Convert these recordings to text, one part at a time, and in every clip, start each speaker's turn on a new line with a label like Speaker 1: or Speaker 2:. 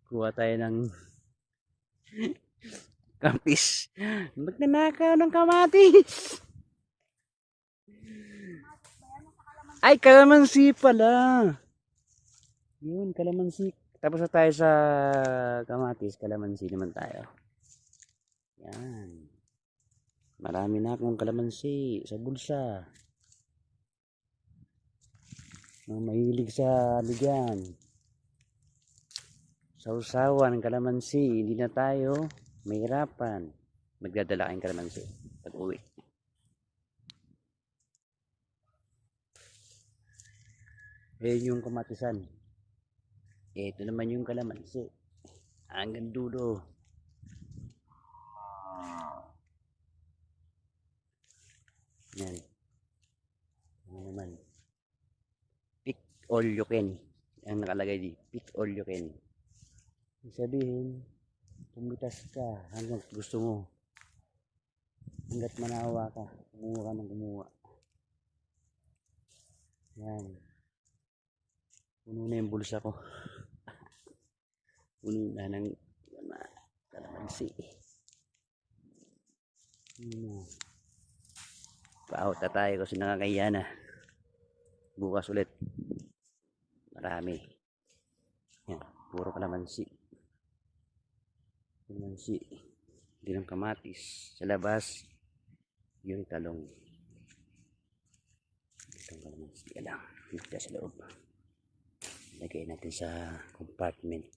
Speaker 1: Kuha tayo ng kapis. Magnanakaw ng kamatis. Ay, kalamansi pala. Yun, kalamansi. Tapos na tayo sa kamatis, kalamansi naman tayo. Yan. Marami na akong kalamansi sa bulsa. Mahilig sa ligyan. Sausawan ng kalamansi. Hindi na tayo mahirapan. Magdadala kayong kalamansi pag uwi. Ayan yung kamatisan. Ito naman yung kalamansi. Hanggang dulo. Yan. Ano naman. Pick all you can. Ang nakalagay di. Pick all you can. Sabihin, pumitas ka hanggang gusto mo. Hanggat manawa ka. Kumuha ka ng kumuha. Yan. Puno na yung bulsa ko. Puno na ng kalamansi. Paahot na tayo kasi nakakaya na. Bukas ulit. Marami. Yan. Puro kalamansi. Kalamansi. Hindi ng kamatis. Sa labas, yung talong. Itong kalamansi lang. Dito sa loob. Lagay natin sa compartment.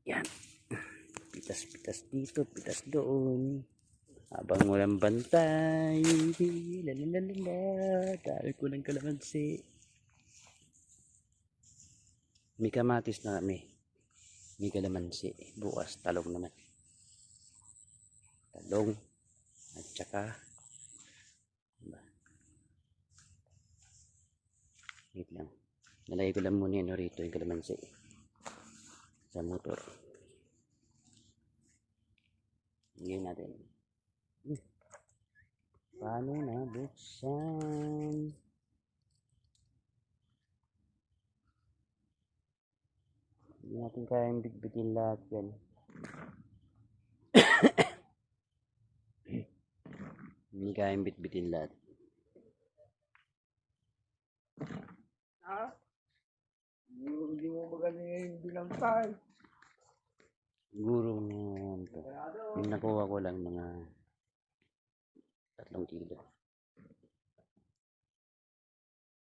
Speaker 1: Yan. Pitas-pitas dito, pitas doon. Habang walang bantay. Lalalala. Dahil ko ng kalamansi. May kamatis na kami. May kalamansi. Bukas talong naman. Talong. At saka wait lang. Nalagay ko lang muna yan rito yung kalamansi. Sa motor. Ngayon natin. Paano na buksan? Hindi natin kayang bitbitin lahat yan. Hindi kayang bitbitin lahat.
Speaker 2: Ha? Hindi mo magaling yung binangkay.
Speaker 1: Siguro na to. Yung nakuha ko lang mga 3 kilo.